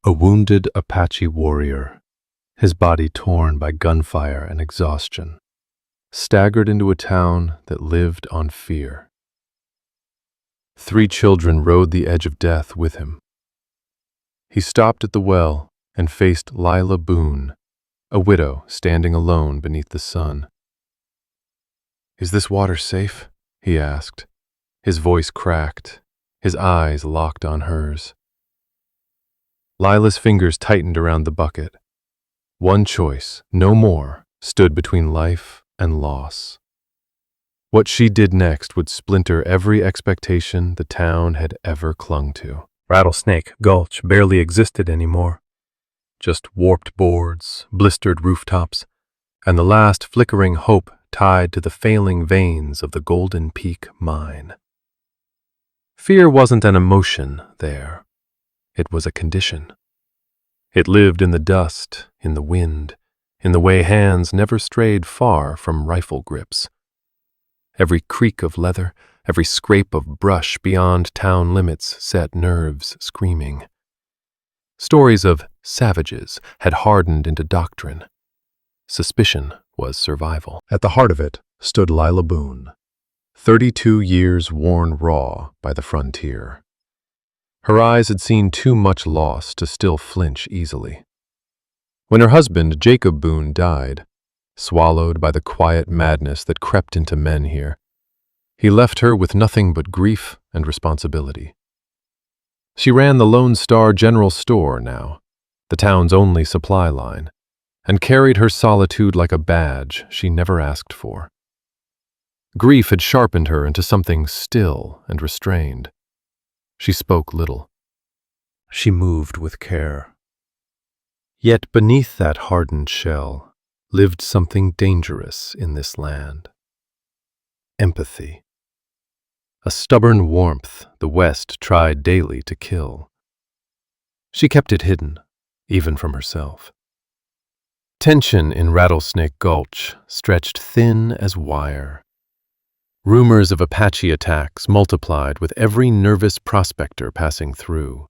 A wounded Apache warrior, his body torn by gunfire and exhaustion, staggered into a town that lived on fear. 3 children rode the edge of death with him. He stopped at the well and faced Lila Boone, a widow standing alone beneath the sun. "Is this water safe?" he asked. His voice cracked, his eyes locked on hers. Lila's fingers tightened around the bucket. One choice, no more, stood between life and loss. What she did next would splinter every expectation the town had ever clung to. Rattlesnake Gulch barely existed anymore. Just warped boards, blistered rooftops, and the last flickering hope tied to the failing veins of the Golden Peak mine. Fear wasn't an emotion there. It was a condition. It lived in the dust, in the wind, in the way hands never strayed far from rifle grips. Every creak of leather, every scrape of brush beyond town limits set nerves screaming. Stories of savages had hardened into doctrine. Suspicion was survival. At the heart of it stood Lila Boone, 32 years worn raw by the frontier. Her eyes had seen too much loss to still flinch easily. When her husband, Jacob Boone, died, swallowed by the quiet madness that crept into men here, he left her with nothing but grief and responsibility. She ran the Lone Star General Store now, the town's only supply line, and carried her solitude like a badge she never asked for. Grief had sharpened her into something still and restrained. She spoke little. She moved with care. Yet beneath that hardened shell lived something dangerous in this land. Empathy. A stubborn warmth the West tried daily to kill. She kept it hidden, even from herself. Tension in Rattlesnake Gulch stretched thin as wire. Rumors of Apache attacks multiplied with every nervous prospector passing through.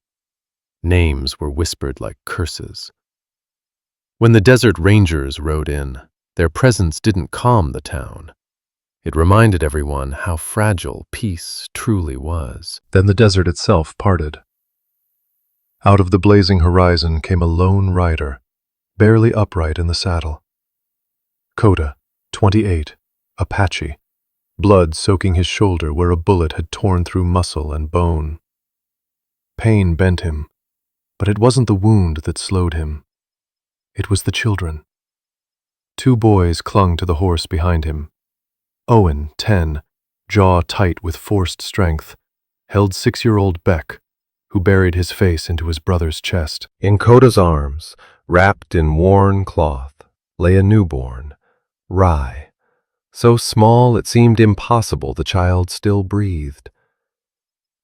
Names were whispered like curses. When the Desert Rangers rode in, their presence didn't calm the town. It reminded everyone how fragile peace truly was. Then the desert itself parted. Out of the blazing horizon came a lone rider, barely upright in the saddle. Coda, 28, Apache, blood soaking his shoulder where a bullet had torn through muscle and bone. Pain bent him, but it wasn't the wound that slowed him. It was the children. 2 boys clung to the horse behind him. Owen, 10, jaw tight with forced strength, held 6-year-old Beck, who buried his face into his brother's chest. In Coda's arms, wrapped in worn cloth, lay a newborn, Rye, so small it seemed impossible the child still breathed.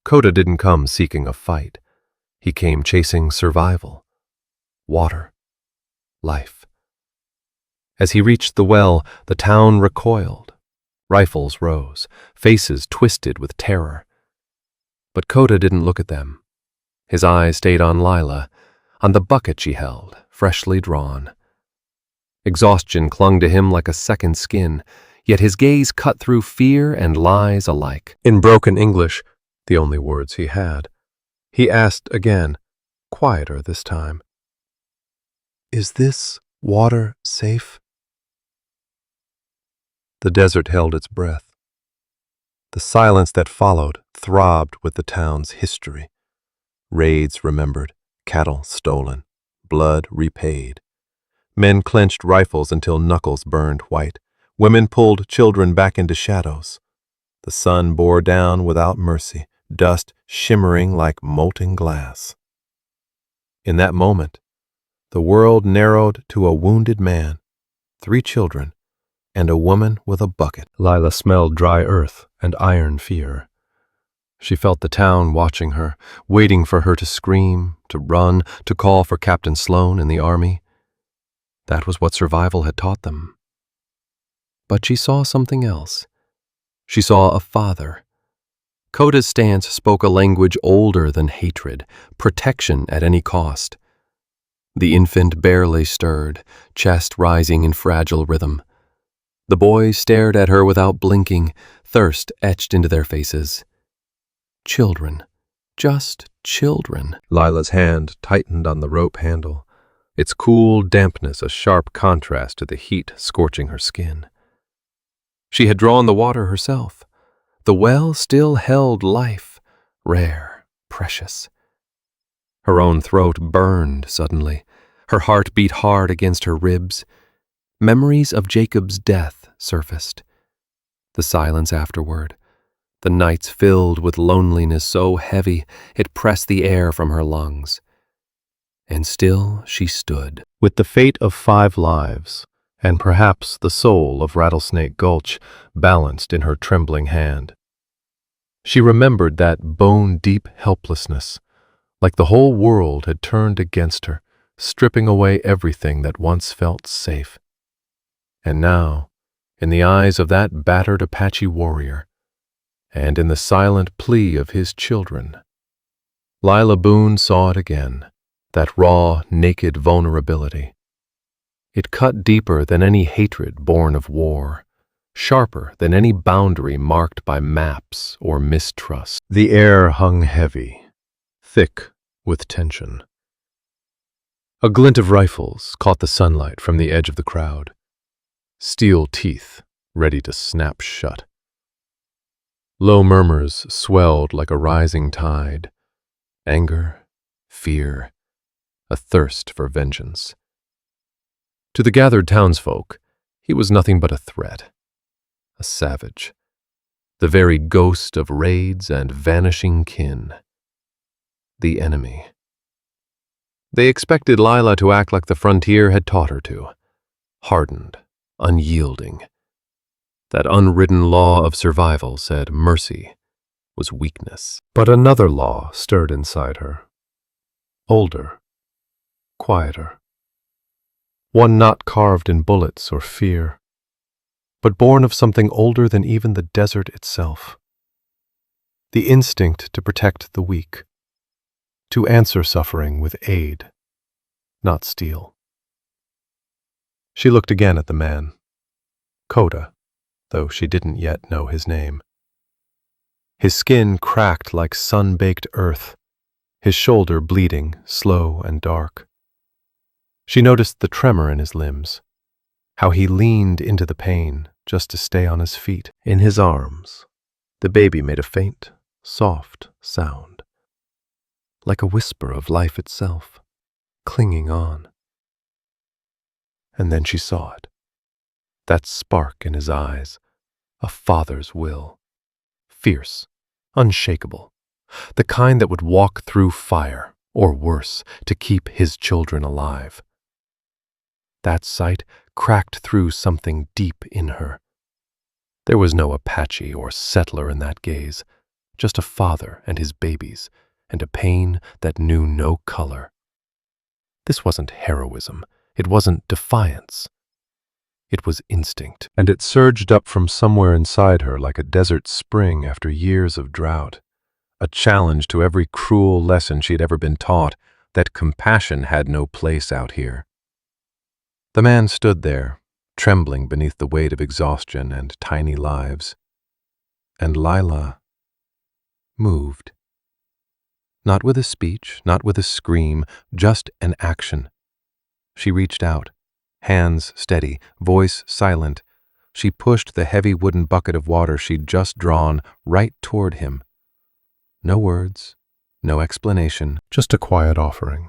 Coda didn't come seeking a fight. He came chasing survival, water, life. As he reached the well, the town recoiled. Rifles rose, faces twisted with terror. But Coda didn't look at them. His eyes stayed on Lila, on the bucket she held, freshly drawn. Exhaustion clung to him like a second skin, yet his gaze cut through fear and lies alike. In broken English, the only words he had, he asked again, quieter this time, "Is this water safe?" The desert held its breath. The silence that followed throbbed with the town's history. Raids remembered, cattle stolen, blood repaid. Men clenched rifles until knuckles burned white. Women pulled children back into shadows. The sun bore down without mercy, dust shimmering like molten glass. In that moment, the world narrowed to a wounded man, 3 children, and a woman with a bucket. Lila smelled dry earth and iron fear. She felt the town watching her, waiting for her to scream, to run, to call for Captain Sloan in the army. That was what survival had taught them. But she saw something else. She saw a father. Coda's stance spoke a language older than hatred, protection at any cost. The infant barely stirred, chest rising in fragile rhythm. The boys stared at her without blinking, thirst etched into their faces. Children. Just children. Lila's hand tightened on the rope handle, its cool dampness a sharp contrast to the heat scorching her skin. She had drawn the water herself. The well still held life, rare, precious. Her own throat burned suddenly. Her heart beat hard against her ribs. Memories of Jacob's death surfaced. The silence afterward. The nights filled with loneliness so heavy it pressed the air from her lungs. And still she stood. With the fate of 5 lives, and perhaps the soul of Rattlesnake Gulch balanced in her trembling hand. She remembered that bone-deep helplessness, like the whole world had turned against her, stripping away everything that once felt safe. And now, in the eyes of that battered Apache warrior, and in the silent plea of his children, Lila Boone saw it again, that raw, naked vulnerability. It cut deeper than any hatred born of war, sharper than any boundary marked by maps or mistrust. The air hung heavy, thick with tension. A glint of rifles caught the sunlight from the edge of the crowd, steel teeth ready to snap shut. Low murmurs swelled like a rising tide, anger, fear, a thirst for vengeance. To the gathered townsfolk, he was nothing but a threat, a savage, the very ghost of raids and vanishing kin. The enemy. They expected Lila to act like the frontier had taught her to, hardened, unyielding. That unwritten law of survival said mercy was weakness. But another law stirred inside her, older, quieter. One not carved in bullets or fear, but born of something older than even the desert itself. The instinct to protect the weak, to answer suffering with aid, not steal. She looked again at the man, Coda, though she didn't yet know his name. His skin cracked like sun-baked earth, his shoulder bleeding, slow and dark. She noticed the tremor in his limbs, how he leaned into the pain just to stay on his feet. In his arms, the baby made a faint, soft sound, like a whisper of life itself, clinging on. And then she saw it, that spark in his eyes, a father's will, fierce, unshakable, the kind that would walk through fire, or worse, to keep his children alive. That sight cracked through something deep in her. There was no Apache or settler in that gaze, just a father and his babies, and a pain that knew no color. This wasn't heroism. It wasn't defiance. It was instinct, and it surged up from somewhere inside her like a desert spring after years of drought, a challenge to every cruel lesson she'd ever been taught, that compassion had no place out here. The man stood there, trembling beneath the weight of exhaustion and tiny lives, and Lila moved. Not with a speech, not with a scream, just an action. She reached out, hands steady, voice silent. She pushed the heavy wooden bucket of water she'd just drawn right toward him. No words, no explanation, just a quiet offering.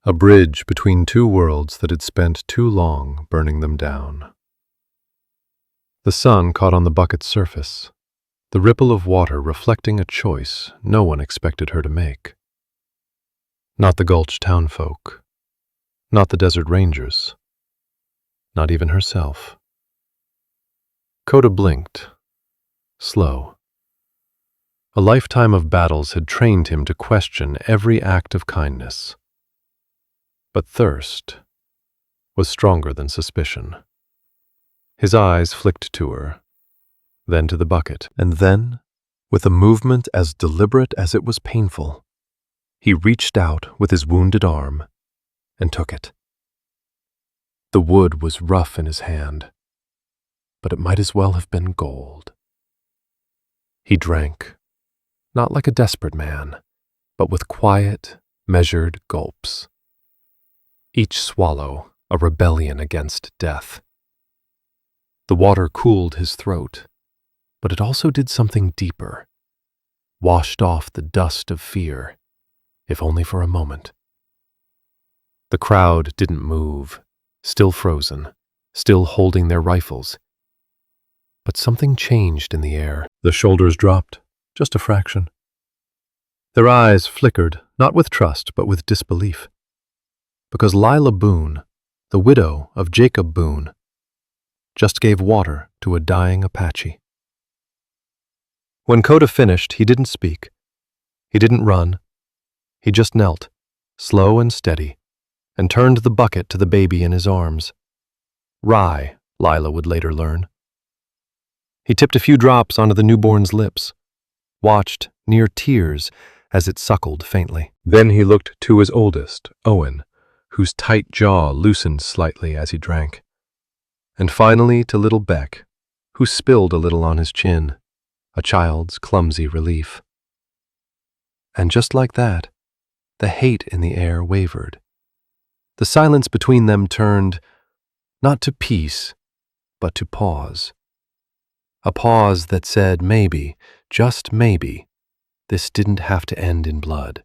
A bridge between 2 worlds that had spent too long burning them down. The sun caught on the bucket's surface, the ripple of water reflecting a choice no one expected her to make. Not the Gulch townfolk, not the desert rangers, not even herself. Coda blinked, slow. A lifetime of battles had trained him to question every act of kindness. But thirst was stronger than suspicion. His eyes flicked to her, then to the bucket, and then, with a movement as deliberate as it was painful, he reached out with his wounded arm and took it. The wood was rough in his hand, but it might as well have been gold. He drank, not like a desperate man, but with quiet, measured gulps. Each swallow a rebellion against death. The water cooled his throat, but it also did something deeper, washed off the dust of fear, if only for a moment. The crowd didn't move, still frozen, still holding their rifles. But something changed in the air. The shoulders dropped, just a fraction. Their eyes flickered, not with trust, but with disbelief. Because Lila Boone, the widow of Jacob Boone, just gave water to a dying Apache. When Coda finished, he didn't speak. He didn't run. He just knelt, slow and steady, and turned the bucket to the baby in his arms. Rye, Lila would later learn. He tipped a few drops onto the newborn's lips, watched, near tears, as it suckled faintly. Then he looked to his oldest, Owen, whose tight jaw loosened slightly as he drank. And finally to little Beck, who spilled a little on his chin, a child's clumsy relief. And just like that, the hate in the air wavered. The silence between them turned, not to peace, but to pause. A pause that said maybe, just maybe, this didn't have to end in blood.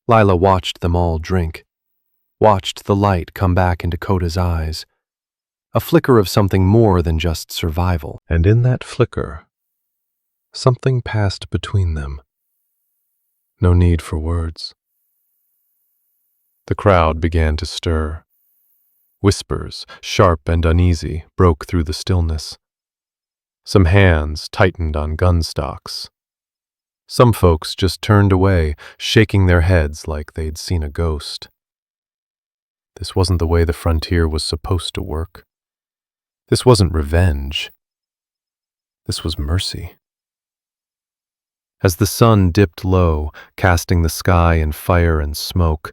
Lila watched them all drink, watched the light come back into Coda's eyes, a flicker of something more than just survival. And in that flicker, something passed between them. No need for words. The crowd began to stir. Whispers, sharp and uneasy, broke through the stillness. Some hands tightened on gun stocks. Some folks just turned away, shaking their heads like they'd seen a ghost. This wasn't the way the frontier was supposed to work. This wasn't revenge. This was mercy. As the sun dipped low, casting the sky in fire and smoke,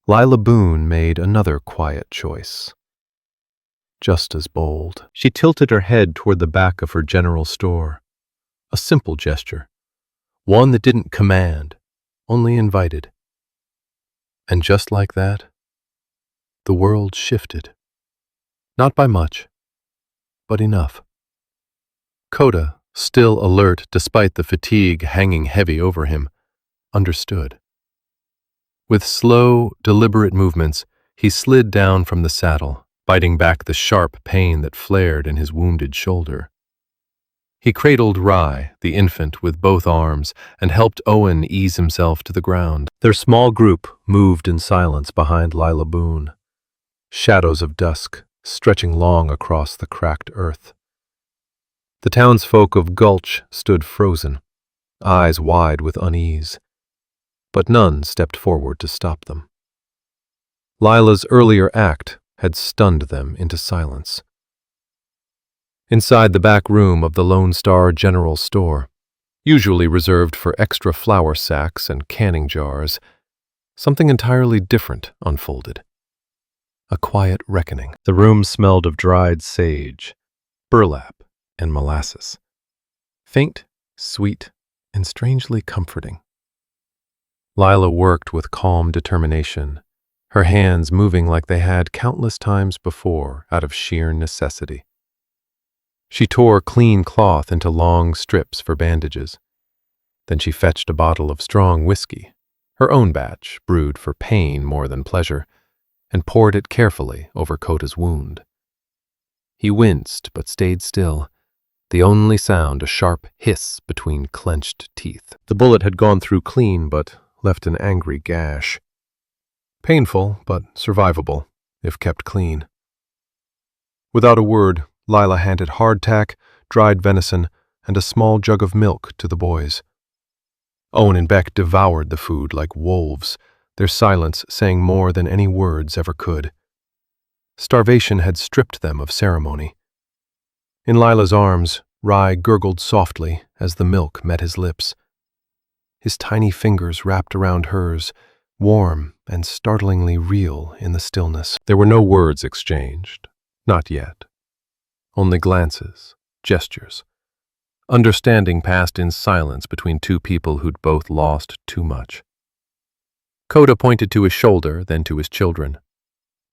Lila Boone made another quiet choice. Just as bold. She tilted her head toward the back of her general store. A simple gesture. One that didn't command, only invited. And just like that, the world shifted. Not by much, but enough. Coda, still alert despite the fatigue hanging heavy over him, understood. With slow, deliberate movements, he slid down from the saddle, biting back the sharp pain that flared in his wounded shoulder. He cradled Rye, the infant, with both arms and helped Owen ease himself to the ground. Their small group moved in silence behind Lila Boone, shadows of dusk stretching long across the cracked earth. The townsfolk of Gulch stood frozen, eyes wide with unease, but none stepped forward to stop them. Lila's earlier act had stunned them into silence. Inside the back room of the Lone Star General Store, usually reserved for extra flour sacks and canning jars, something entirely different unfolded. A quiet reckoning. The room smelled of dried sage, burlap, and molasses. Faint, sweet, and strangely comforting. Lila worked with calm determination, her hands moving like they had countless times before out of sheer necessity. She tore clean cloth into long strips for bandages. Then she fetched a bottle of strong whiskey, her own batch, brewed for pain more than pleasure, and poured it carefully over Coda's wound. He winced but stayed still, the only sound a sharp hiss between clenched teeth. The bullet had gone through clean but left an angry gash. Painful but survivable, if kept clean. Without a word, Lila handed hardtack, dried venison, and a small jug of milk to the boys. Owen and Beck devoured the food like wolves, their silence saying more than any words ever could. Starvation had stripped them of ceremony. In Lila's arms, Rye gurgled softly as the milk met his lips. His tiny fingers wrapped around hers, warm and startlingly real in the stillness. There were no words exchanged, not yet. Only glances, gestures. Understanding passed in silence between two people who'd both lost too much. Coda pointed to his shoulder, then to his children.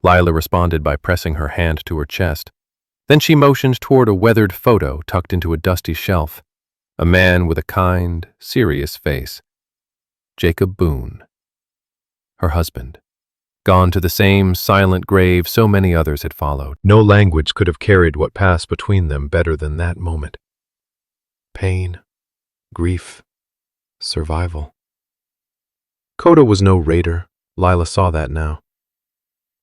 Lila responded by pressing her hand to her chest. Then she motioned toward a weathered photo tucked into a dusty shelf. A man with a kind, serious face. Jacob Boone. Her husband. Gone to the same silent grave so many others had followed. No language could have carried what passed between them better than that moment. Pain, grief, survival. Coda was no raider. Lila saw that now.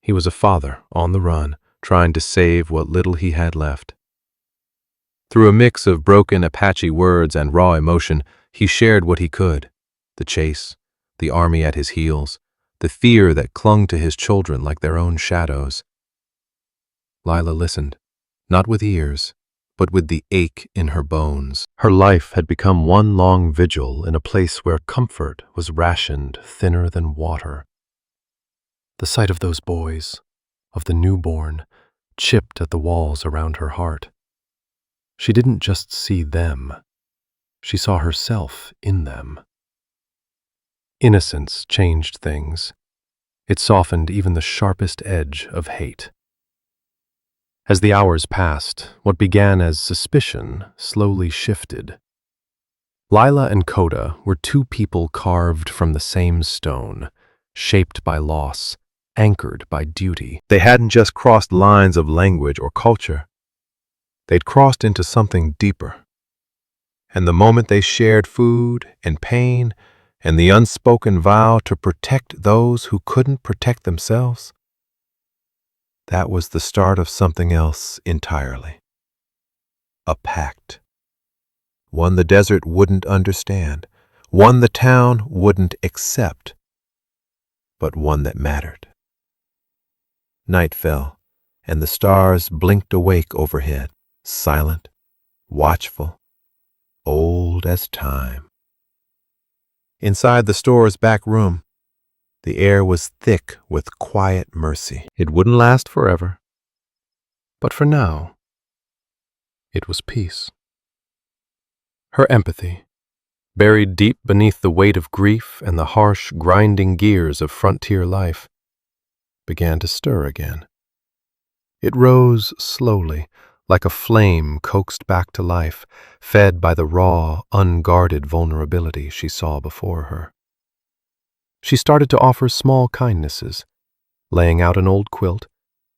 He was a father on the run, trying to save what little he had left. Through a mix of broken Apache words and raw emotion, he shared what he could. The chase, the army at his heels, the fear that clung to his children like their own shadows. Lila listened, not with ears, but with the ache in her bones. Her life had become one long vigil in a place where comfort was rationed thinner than water. The sight of those boys, of the newborn, chipped at the walls around her heart. She didn't just see them. She saw herself in them. Innocence changed things. It softened even the sharpest edge of hate. As the hours passed, what began as suspicion slowly shifted. Lila and Coda were two people carved from the same stone, shaped by loss, anchored by duty. They hadn't just crossed lines of language or culture. They'd crossed into something deeper. And the moment they shared food and pain and the unspoken vow to protect those who couldn't protect themselves, that was the start of something else entirely. A pact. One the desert wouldn't understand, one the town wouldn't accept, but one that mattered. Night fell, and the stars blinked awake overhead, silent, watchful, old as time. Inside the store's back room, the air was thick with quiet mercy. It wouldn't last forever, but for now, it was peace. Her empathy, buried deep beneath the weight of grief and the harsh, grinding gears of frontier life, began to stir again. It rose slowly, like a flame coaxed back to life, fed by the raw, unguarded vulnerability she saw before her. She started to offer small kindnesses, laying out an old quilt,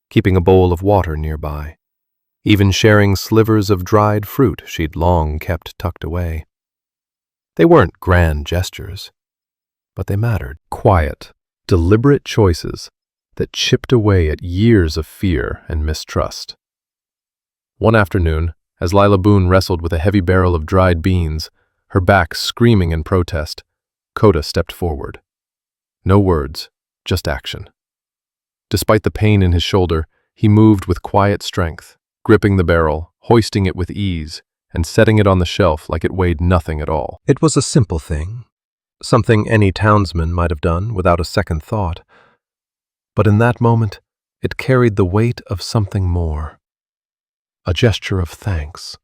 keeping a bowl of water nearby, even sharing slivers of dried fruit she'd long kept tucked away. They weren't grand gestures, but they mattered. Quiet, deliberate choices that chipped away at years of fear and mistrust. One afternoon, as Lila Boone wrestled with a heavy barrel of dried beans, her back screaming in protest, Coda stepped forward. No words, just action. Despite the pain in his shoulder, he moved with quiet strength, gripping the barrel, hoisting it with ease, and setting it on the shelf like it weighed nothing at all. It was a simple thing, something any townsman might have done without a second thought. But in that moment, it carried the weight of something more. A gesture of thanks,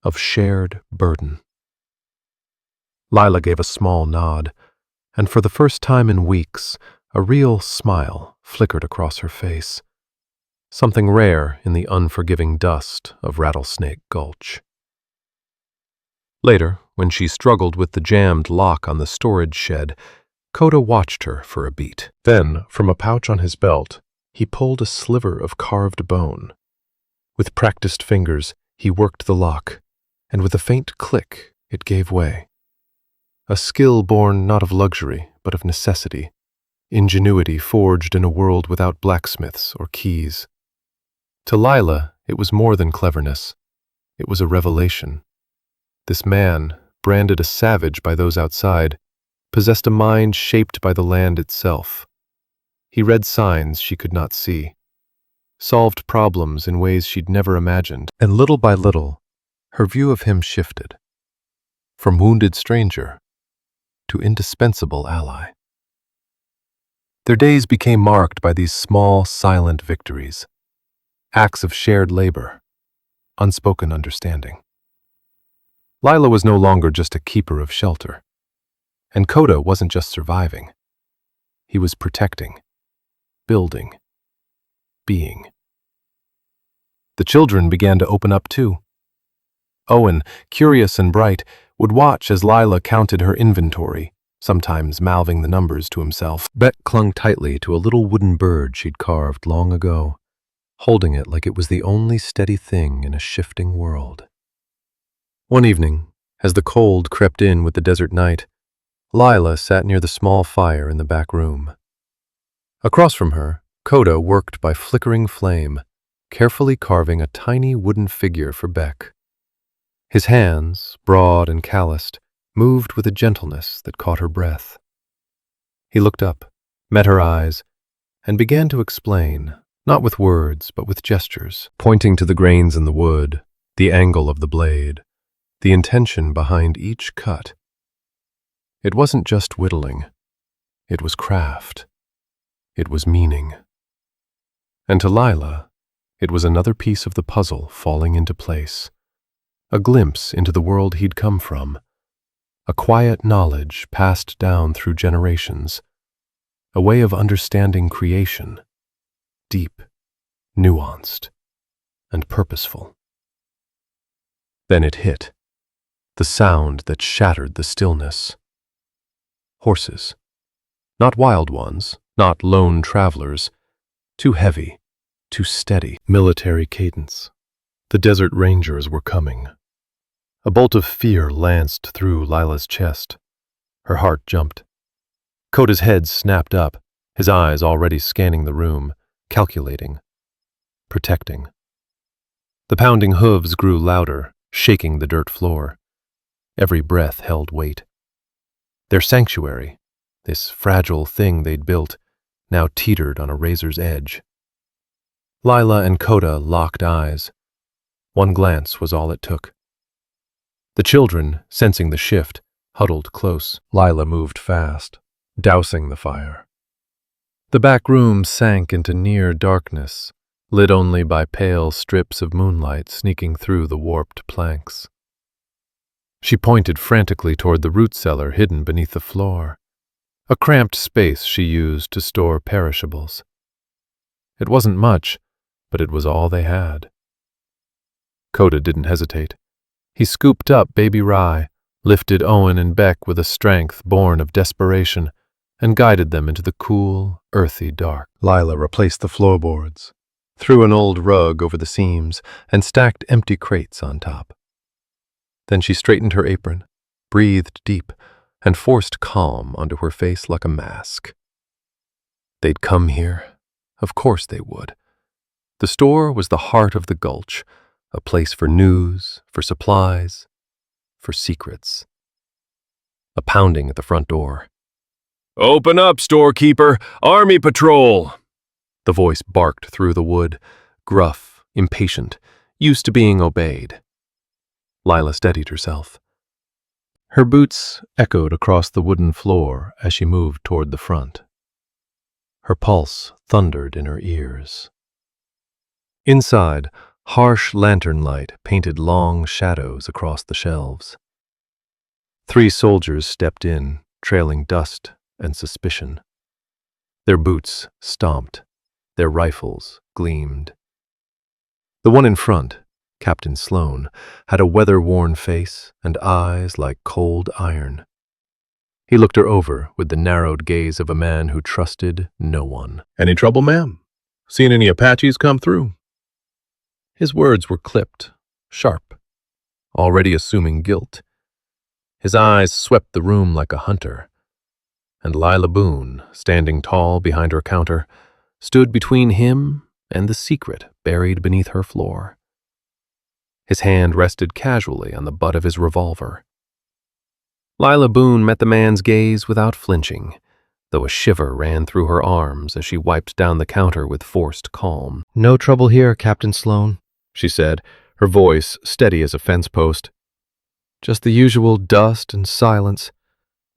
of shared burden. Lila gave a small nod, and for the first time in weeks, a real smile flickered across her face. Something rare in the unforgiving dust of Rattlesnake Gulch. Later, when she struggled with the jammed lock on the storage shed, Coda watched her for a beat. Then, from a pouch on his belt, he pulled a sliver of carved bone. With practiced fingers, he worked the lock, and with a faint click, it gave way. A skill born not of luxury, but of necessity. Ingenuity forged in a world without blacksmiths or keys. To Lila, it was more than cleverness. It was a revelation. This man, branded a savage by those outside, possessed a mind shaped by the land itself. He read signs she could not see, solved problems in ways she'd never imagined, and little by little, her view of him shifted. From wounded stranger to indispensable ally. Their days became marked by these small, silent victories, acts of shared labor, unspoken understanding. Lila was no longer just a keeper of shelter, and Coda wasn't just surviving. He was protecting, building, being. The children began to open up too. Owen, curious and bright, would watch as Lila counted her inventory, sometimes mouthing the numbers to himself. Beck clung tightly to a little wooden bird she'd carved long ago, holding it like it was the only steady thing in a shifting world. One evening, as the cold crept in with the desert night, Lila sat near the small fire in the back room. Across from her, Coda worked by flickering flame, carefully carving a tiny wooden figure for Beck. His hands, broad and calloused, moved with a gentleness that caught her breath. He looked up, met her eyes, and began to explain, not with words but with gestures, pointing to the grains in the wood, the angle of the blade, the intention behind each cut. It wasn't just whittling. It was craft. It was meaning. And to Lila, it was another piece of the puzzle falling into place, a glimpse into the world he'd come from, a quiet knowledge passed down through generations, a way of understanding creation, deep, nuanced, and purposeful. Then it hit, the sound that shattered the stillness. Horses. Not wild ones, not lone travelers, too heavy, too steady. Military cadence. The desert rangers were coming. A bolt of fear lanced through Lila's chest. Her heart jumped. Coda's head snapped up, his eyes already scanning the room, calculating, protecting. The pounding hooves grew louder, shaking the dirt floor. Every breath held weight. Their sanctuary, this fragile thing they'd built, now teetered on a razor's edge. Lila and Coda locked eyes. One glance was all it took. The children, sensing the shift, huddled close. Lila moved fast, dousing the fire. The back room sank into near darkness, lit only by pale strips of moonlight sneaking through the warped planks. She pointed frantically toward the root cellar hidden beneath the floor, a cramped space she used to store perishables. It wasn't much, but it was all they had. Coda didn't hesitate. He scooped up baby rye, lifted Owen and Beck with a strength born of desperation, and guided them into the cool, earthy dark. Lila replaced the floorboards, threw an old rug over the seams, and stacked empty crates on top. Then she straightened her apron, breathed deep, and forced calm onto her face like a mask. They'd come here. Of course they would. The store was the heart of the gulch, a place for news, for supplies, for secrets. A pounding at the front door. "Open up, storekeeper! Army patrol!" The voice barked through the wood, gruff, impatient, used to being obeyed. Lila steadied herself. Her boots echoed across the wooden floor as she moved toward the front. Her pulse thundered in her ears. Inside, harsh lantern light painted long shadows across the shelves. 3 soldiers stepped in, trailing dust and suspicion. Their boots stomped, their rifles gleamed. The one in front, Captain Sloan, had a weather-worn face and eyes like cold iron. He looked her over with the narrowed gaze of a man who trusted no one. "Any trouble, ma'am? Seen any Apaches come through?" His words were clipped, sharp, already assuming guilt. His eyes swept the room like a hunter, and Lila Boone, standing tall behind her counter, stood between him and the secret buried beneath her floor. His hand rested casually on the butt of his revolver. Lila Boone met the man's gaze without flinching, though a shiver ran through her arms as she wiped down the counter with forced calm. "No trouble here, Captain Sloan," she said, her voice steady as a fence post. "Just the usual dust and silence.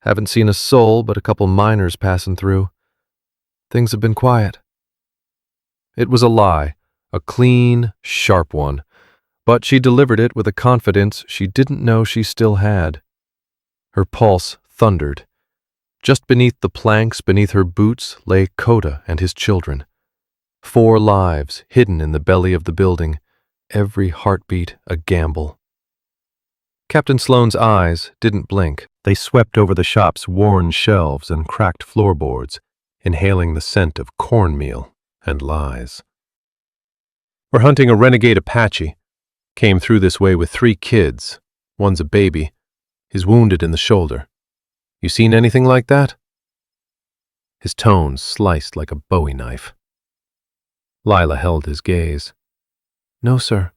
Haven't seen a soul but a couple miners passing through. Things have been quiet. It was a lie, a clean, sharp one, but she delivered it with a confidence she didn't know she still had. Her pulse thundered. Just beneath the planks beneath her boots lay Coda and his children. 4 lives hidden in the belly of the building, every heartbeat a gamble. Captain Sloane's eyes didn't blink. They swept over the shop's worn shelves and cracked floorboards, inhaling the scent of cornmeal and lies. "We're hunting a renegade Apache. Came through this way with 3 kids. One's a baby. He's wounded in the shoulder. You seen anything like that?" His tone sliced like a bowie knife. Lila held his gaze. "No, sir.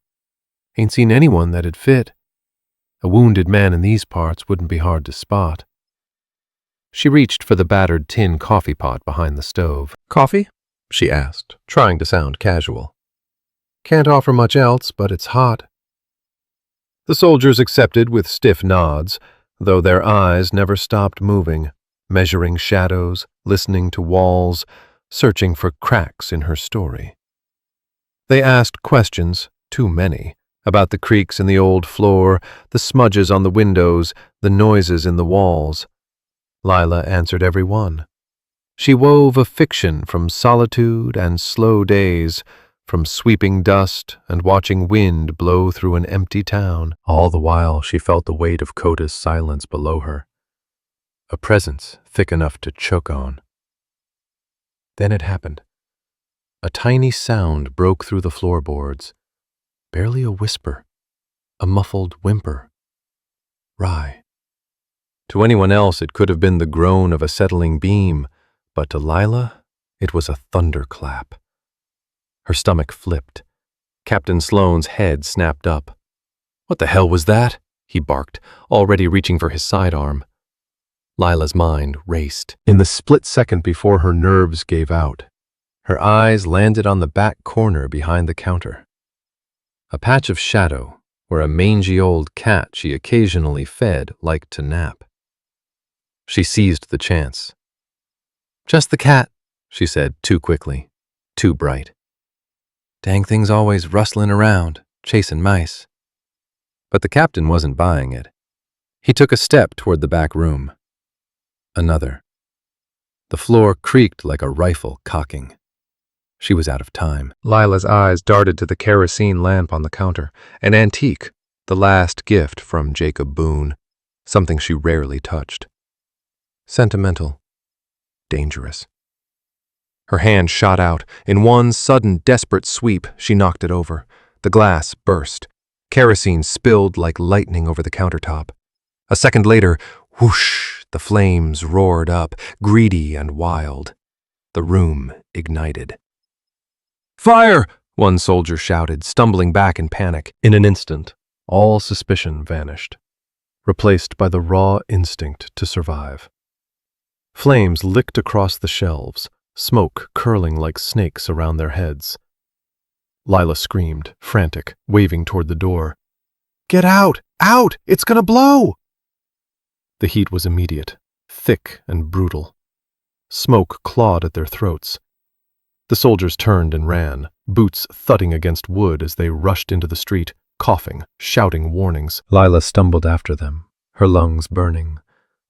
Ain't seen anyone that'd fit. A wounded man in these parts wouldn't be hard to spot." She reached for the battered tin coffee pot behind the stove. "Coffee?" she asked, trying to sound casual. "Can't offer much else, but it's hot." The soldiers accepted with stiff nods, though their eyes never stopped moving, measuring shadows, listening to walls, searching for cracks in her story. They asked questions, too many, about the creaks in the old floor, the smudges on the windows, the noises in the walls. Lila answered every one. She wove a fiction from solitude and slow days, from sweeping dust and watching wind blow through an empty town. All the while she felt the weight of Coda's silence below her, a presence thick enough to choke on. Then it happened. A tiny sound broke through the floorboards, barely a whisper, a muffled whimper. Rye. To anyone else it could have been the groan of a settling beam, but to Lila it was a thunderclap. Her stomach flipped. Captain Sloane's head snapped up. "What the hell was that?" he barked, already reaching for his sidearm. Lila's mind raced. In the split second before her nerves gave out, her eyes landed on the back corner behind the counter. A patch of shadow where a mangy old cat she occasionally fed liked to nap. She seized the chance. "Just the cat," she said too quickly, too bright. "Dang thing's always rustling around, chasing mice." But the captain wasn't buying it. He took a step toward the back room. Another. The floor creaked like a rifle cocking. She was out of time. Lila's eyes darted to the kerosene lamp on the counter, an antique, the last gift from Jacob Boone, something she rarely touched. Sentimental. Dangerous. Her hand shot out. In one sudden, desperate sweep, she knocked it over. The glass burst. Kerosene spilled like lightning over the countertop. A second later, whoosh, the flames roared up, greedy and wild. The room ignited. "Fire!" one soldier shouted, stumbling back in panic. In an instant, all suspicion vanished, replaced by the raw instinct to survive. Flames licked across the shelves, smoke curling like snakes around their heads. Lila screamed, frantic, waving toward the door. "Get out! Out! It's gonna blow!" The heat was immediate, thick and brutal. Smoke clawed at their throats. The soldiers turned and ran, boots thudding against wood as they rushed into the street, coughing, shouting warnings. Lila stumbled after them, her lungs burning,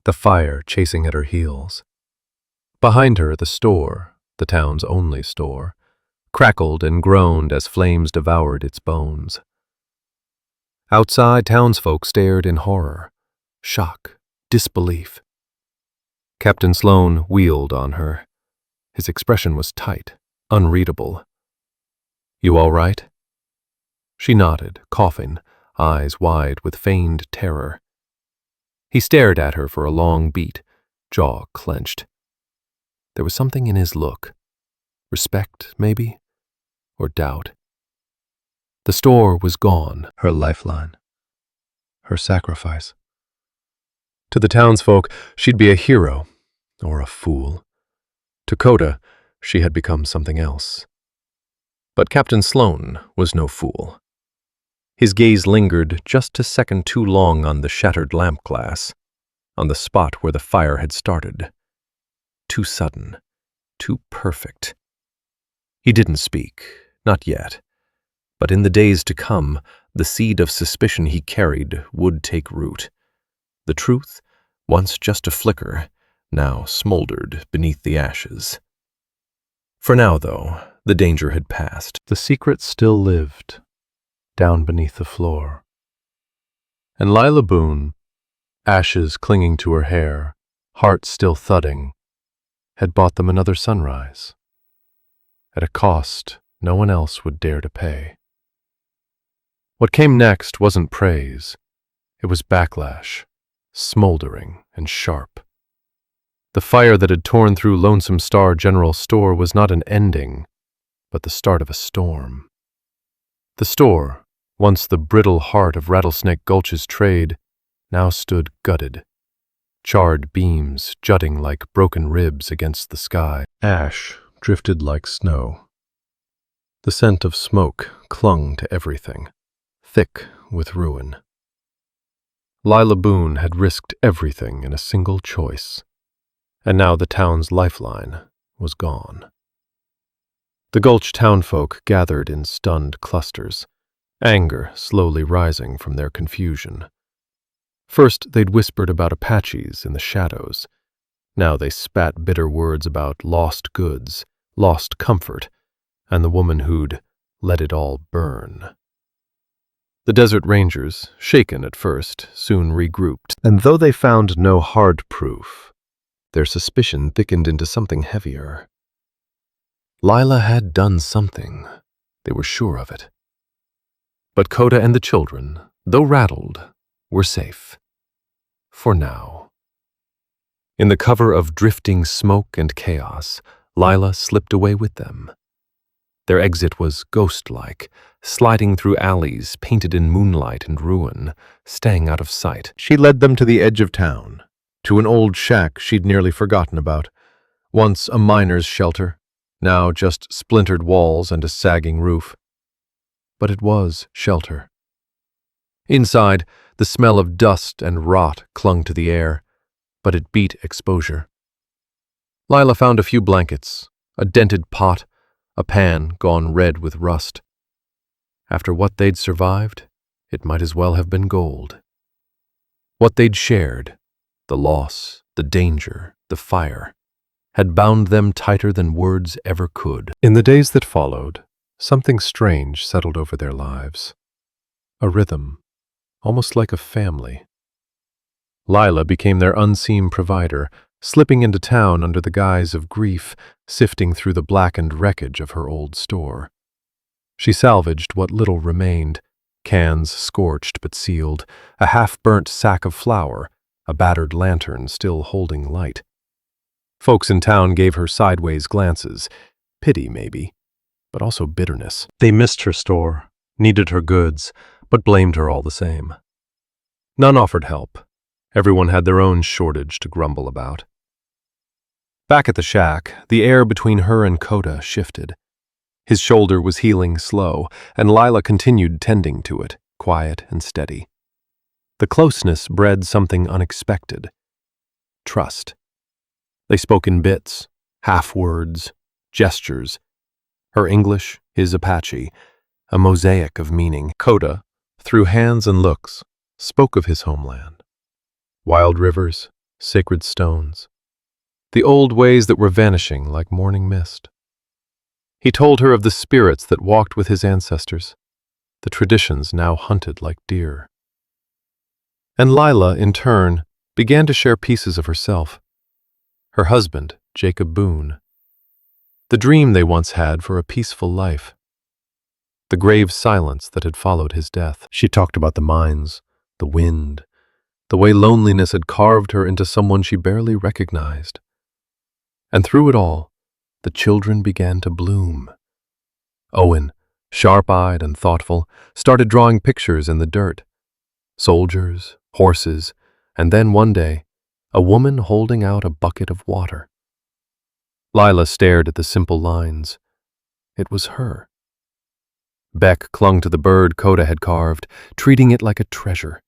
the fire chasing at her heels. Behind her, the store, the town's only store, crackled and groaned as flames devoured its bones. Outside, townsfolk stared in horror, shock, disbelief. Captain Sloane wheeled on her. His expression was tight, unreadable. "You all right?" She nodded, coughing, eyes wide with feigned terror. He stared at her for a long beat, jaw clenched. There was something in his look. Respect, maybe? Or doubt. The store was gone, her lifeline, her sacrifice. To the townsfolk, she'd be a hero, or a fool. To Coda, she had become something else. But Captain Sloane was no fool. His gaze lingered just a second too long on the shattered lamp glass, on the spot where the fire had started. Too sudden, too perfect. He didn't speak, not yet. But in the days to come, the seed of suspicion he carried would take root. The truth, once just a flicker, now smoldered beneath the ashes. For now, though, the danger had passed. The secret still lived, down beneath the floor. And Lila Boone, ashes clinging to her hair, heart still thudding, had bought them another sunrise, at a cost no one else would dare to pay. What came next wasn't praise, it was backlash, smoldering and sharp. The fire that had torn through Lonesome Star General Store was not an ending, but the start of a storm. The store, once the brittle heart of Rattlesnake Gulch's trade, now stood gutted, charred beams jutting like broken ribs against the sky. Ash drifted like snow. The scent of smoke clung to everything, thick with ruin. Lila Boone had risked everything in a single choice, and now the town's lifeline was gone. The Gulch townfolk gathered in stunned clusters, anger slowly rising from their confusion. First they'd whispered about Apaches in the shadows. Now they spat bitter words about lost goods, lost comfort, and the woman who'd let it all burn. The Desert Rangers, shaken at first, soon regrouped, and though they found no hard proof, their suspicion thickened into something heavier. Lila had done something, they were sure of it. But Coda and the children, though rattled, were safe. For now. In the cover of drifting smoke and chaos, Lila slipped away with them. Their exit was ghost-like, sliding through alleys painted in moonlight and ruin, staying out of sight. She led them to the edge of town, to an old shack she'd nearly forgotten about, once a miner's shelter, now just splintered walls and a sagging roof. But it was shelter. Inside, the smell of dust and rot clung to the air, but it beat exposure. Lila found a few blankets, a dented pot, a pan gone red with rust. After what they'd survived, it might as well have been gold. What they'd shared, the loss, the danger, the fire, had bound them tighter than words ever could. In the days that followed, something strange settled over their lives. A rhythm, almost like a family. Lila became their unseen provider, slipping into town under the guise of grief, sifting through the blackened wreckage of her old store. She salvaged what little remained, cans scorched but sealed, a half-burnt sack of flour, a battered lantern still holding light. Folks in town gave her sideways glances, pity maybe, but also bitterness. They missed her store, needed her goods, but blamed her all the same. None offered help. Everyone had their own shortage to grumble about. Back at the shack, the air between her and Coda shifted. His shoulder was healing slow, and Lila continued tending to it, quiet and steady. The closeness bred something unexpected. Trust. They spoke in bits, half-words, gestures. Her English, his Apache, a mosaic of meaning. Coda, through hands and looks, spoke of his homeland. Wild rivers, sacred stones, the old ways that were vanishing like morning mist. He told her of the spirits that walked with his ancestors, the traditions now hunted like deer. And Lila, in turn, began to share pieces of herself. Her husband, Jacob Boone. The dream they once had for a peaceful life. The grave silence that had followed his death. She talked about the mines, the wind, the way loneliness had carved her into someone she barely recognized. And through it all, the children began to bloom. Owen, sharp-eyed and thoughtful, started drawing pictures in the dirt. Soldiers, horses, and then one day, a woman holding out a bucket of water. Lila stared at the simple lines. It was her. Beck clung to the bird Coda had carved, treating it like a treasure.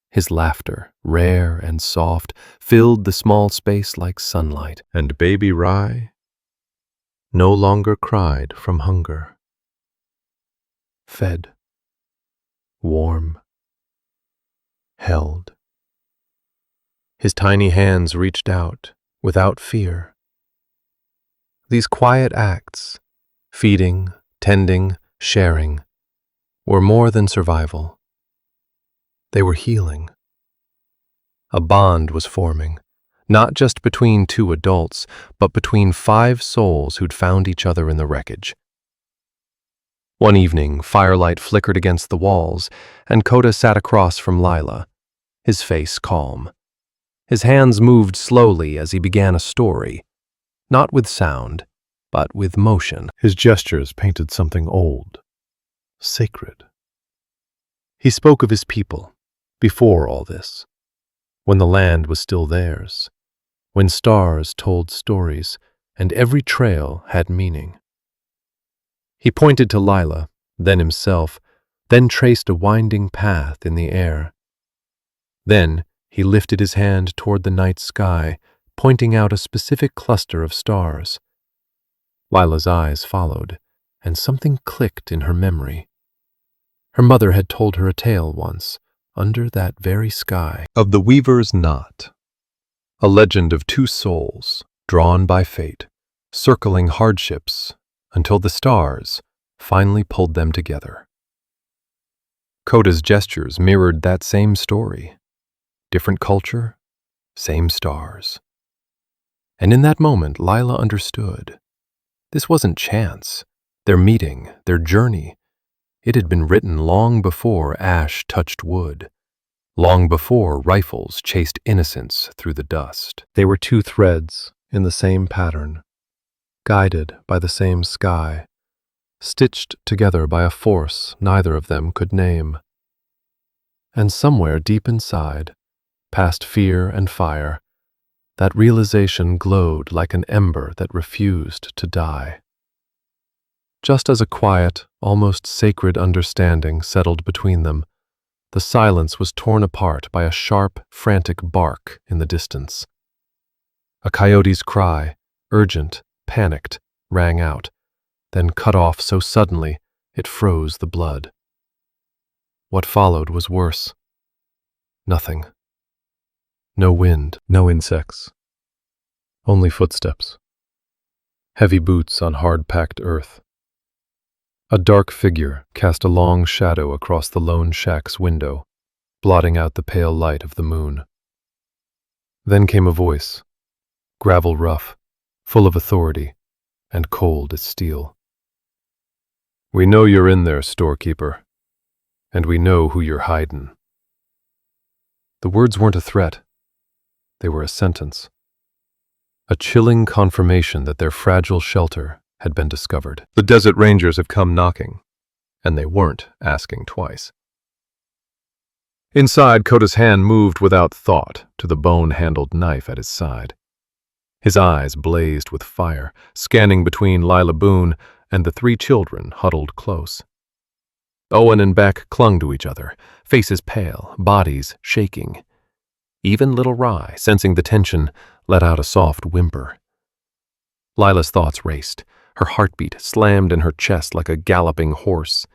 His laughter, rare and soft, filled the small space like sunlight. And baby Rye? no longer cried from hunger. Fed, warm, held. His tiny hands reached out without fear. These quiet acts, feeding, tending, sharing, were more than survival. They were healing. A bond was forming, not just between two adults, but between 5 souls who'd found each other in the wreckage. One evening, firelight flickered against the walls, and Coda sat across from Lila, his face calm. His hands moved slowly as he began a story, not with sound, but with motion. His gestures painted something old, sacred. He spoke of his people, before all this, when the land was still theirs, when stars told stories and every trail had meaning. He pointed to Lila, then himself, then traced a winding path in the air. Then he lifted his hand toward the night sky, pointing out a specific cluster of stars. Lila's eyes followed, and something clicked in her memory. Her mother had told her a tale once, under that very sky, of the Weaver's Knot, a legend of 2 souls, drawn by fate, circling hardships until the stars finally pulled them together. Coda's gestures mirrored that same story. Different culture, same stars. And in that moment, Lila understood. This wasn't chance. Their meeting, their journey, it had been written long before ash touched wood, long before rifles chased innocence through the dust. They were 2 threads in the same pattern, guided by the same sky, stitched together by a force neither of them could name. And somewhere deep inside, past fear and fire, that realization glowed like an ember that refused to die. Just as a quiet, almost sacred understanding settled between them, the silence was torn apart by a sharp, frantic bark in the distance. A coyote's cry, urgent, panicked, rang out, then cut off so suddenly it froze the blood. What followed was worse. Nothing. No wind, no insects. Only footsteps. Heavy boots on hard-packed earth. A dark figure cast a long shadow across the lone shack's window, blotting out the pale light of the moon. Then came a voice, gravel rough, full of authority, and cold as steel. "We know you're in there, storekeeper, and we know who you're hidin'." The words weren't a threat. They were a sentence. A chilling confirmation that their fragile shelter had been discovered. The desert rangers have come knocking, and they weren't asking twice. Inside, Coda's hand moved without thought to the bone-handled knife at his side. His eyes blazed with fire, scanning between Lila Boone and the 3 children huddled close. Owen and Beck clung to each other, faces pale, bodies shaking. Even little Rye, sensing the tension, let out a soft whimper. Lila's thoughts raced. Her heartbeat slammed in her chest like a galloping horse.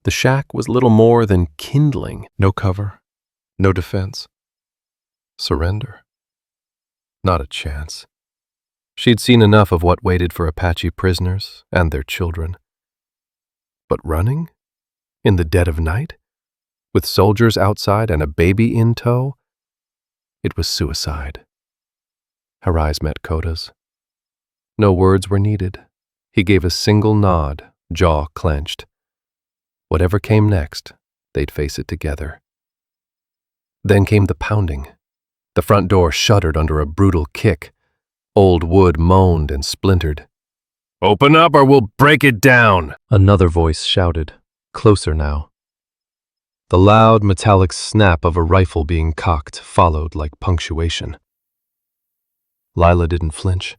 The shack was little more than kindling. No cover, no defense. Surrender? Not a chance. She'd seen enough of what waited for Apache prisoners and their children. But running? In the dead of night? With soldiers outside and a baby in tow? It was suicide. Her eyes met Coda's. No words were needed. He gave a single nod, jaw clenched. Whatever came next, they'd face it together. Then came the pounding. The front door shuddered under a brutal kick. Old wood moaned and splintered. "Open up or we'll break it down!" Another voice shouted, closer now. The loud, metallic snap of a rifle being cocked followed like punctuation. Lila didn't flinch.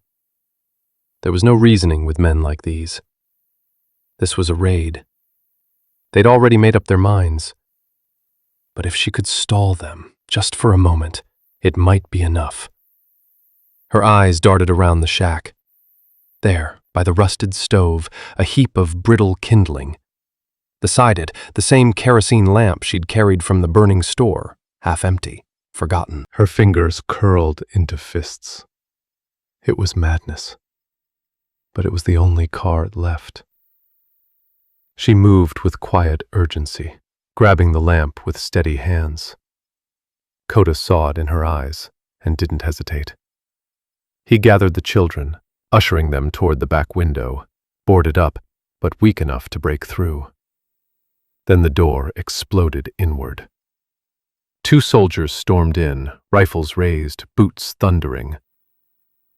There was no reasoning with men like these. This was a raid. They'd already made up their minds. But if she could stall them, just for a moment, it might be enough. Her eyes darted around the shack. There, by the rusted stove, a heap of brittle kindling. Beside it, the same kerosene lamp she'd carried from the burning store, half empty, forgotten. Her fingers curled into fists. It was madness, but it was the only card left. She moved with quiet urgency, grabbing the lamp with steady hands. Coda saw it in her eyes and didn't hesitate. He gathered the children, ushering them toward the back window, boarded up, but weak enough to break through. Then the door exploded inward. 2 soldiers stormed in, rifles raised, boots thundering.